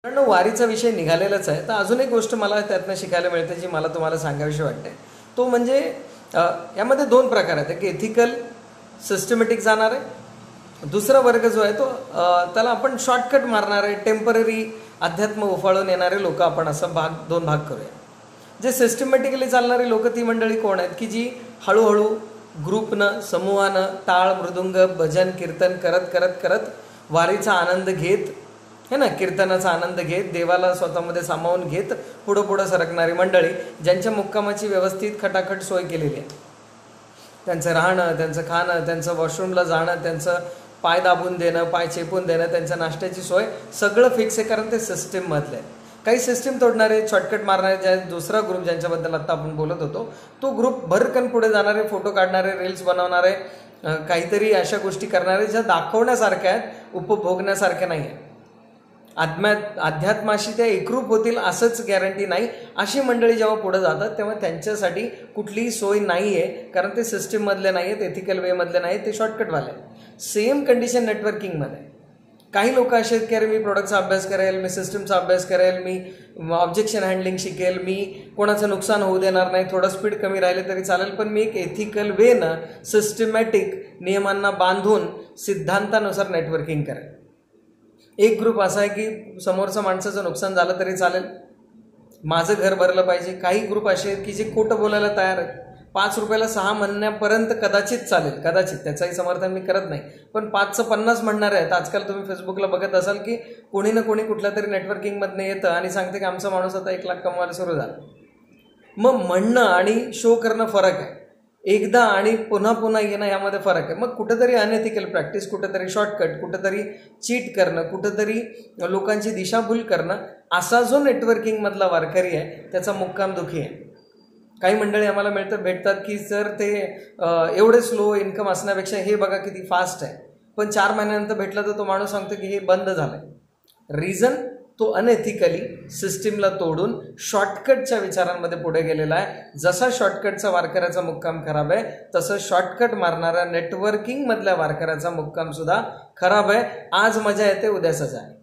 कारण वारीचा विषय निघालेलाच आहे, तर अजून एक गोष्ट मला त्यातनं शिकायला मिळते जी मला तुम्हाला सांगावीशी वाटते. तो म्हणजे यामध्ये दोन प्रकार आहेत, एक एथिकल सिस्टमॅटिक जाणार आहे, दुसरा वर्ग जो आहे तो त्याला आपण शॉर्टकट मारणारे टेम्पररी अध्यात्म उफाळून येणारे लोक आपण असं दोन भाग करूया. जे सिस्टमॅटिकली चालणारी लोक ती मंडळी कोण आहेत की जी हळूहळू ग्रुपनं समूहानं टाळ मृदुंग भजन कीर्तन करत करत करत वारीचा आनंद घेत है ना, कीर्तनाचा आनंद घेत देवाला स्वतःमध्ये सामावून घेत पुढं पुढं सरकणारी मंडळी, ज्यांच्या मुक्कामाची व्यवस्थित खटाखट सोय केलेली आहे. त्यांचं राहणं, त्यांचं खाणं, त्यांचं वॉशरूमला जाणं, त्यांचं पाय दाबून देणं, पाय चेपून देणं, त्यांच्या नाश्त्याची सोय सगळं फिक्स आहे, कारण ते सिस्टीममधलं आहे. काही सिस्टीम तोडणारे शॉर्टकट मारणारे ज्या दुसरा ग्रुप ज्यांच्याबद्दल आत्ता आपण बोलत होतो तो ग्रुप भरकन पुढे जाणारे, फोटो काढणारे, रील्स बनवणारे, काहीतरी अशा गोष्टी करणारे ज्या दाखवण्यासारख्या आहेत, उपभोगण्यासारख्या नाही आहेत. अध्यात्माशी त्या एकरूप होतील असंच गॅरंटी नाही. अशी मंडळी जेव्हा पुढे जातात तेव्हा त्यांच्यासाठी कुठलीही सोय नाही आहे, कारण ते सिस्टीममधले नाही आहेत, एथिकल वेमधले नाही आहेत, ते शॉर्टकटवाले आहेत. सेम कंडिशन नेटवर्किंगमध्ये. काही लोक असे आहेत की अरे मी प्रोडक्टचा अभ्यास करेल, मी सिस्टमचा अभ्यास करेल, मी ऑब्जेक्शन हँडलिंग शिकेल, मी कोणाचं नुकसान होऊ देणार नाही, थोडं स्पीड कमी राहिले तरी चालेल, पण मी एक एथिकल वेनं सिस्टमॅटिक नियमांना बांधून सिद्धांतानुसार नेटवर्किंग करेल. एक ग्रुप असा आहे की समोरचं माणसाचं नुकसान झालं तरी चालेल, माझं घर भरलं पाहिजे. काही ग्रुप असे आहेत की जे खोटं बोलायला तयार आहेत. 5 रुपयाला 6 म्हणण्यापर्यंत कदाचित चालेल, कदाचित, त्याचंही समर्थन मी करत नाही, पण 5चं 50 म्हणणारे आहेत. आजकाल तुम्ही फेसबुकला बघत असाल की कोणी ना कोणी कुठल्या तरी नेटवर्किंगमधनं येतं आणि सांगते की आमचा माणूस आता 1 लाख कमवायला सुरू झाला. मग म्हणणं आणि शो करणं फरक आहे. एकदा आणि पुन्हा पुन्हा येणं यामध्ये फरक आहे. मग कुठंतरी अनएथिकल प्रॅक्टिस, कुठंतरी शॉर्टकट, कुठंतरी चीट करणं, कुठंतरी लोकांची दिशाभूल करणं, असा जो नेटवर्किंगमधला वारकरी आहे त्याचा मुक्काम दुखी आहे. काही मंडळी आम्हाला भेटतात की सर ते एवढे स्लो इन्कम असण्यापेक्षा हे बघा किती फास्ट आहे, पण 4 महिन्यानंतर भेटलं तर तो माणूस सांगतो की हे बंद झालंय. रिझन तो अनएथिकली सिस्टीमला तोडून शॉर्टकटच्या विचारांमध्ये पुढे गेलेला आहे. जसा शॉर्टकटचा वारकऱ्याचा मुक्काम खराब आहे तसं शॉर्टकट मारणाऱ्या नेटवर्किंग मधल्या वारकऱ्याचा मुक्काम सुद्धा खराब आहे. आज मजा येते, उद्या सजा आहे.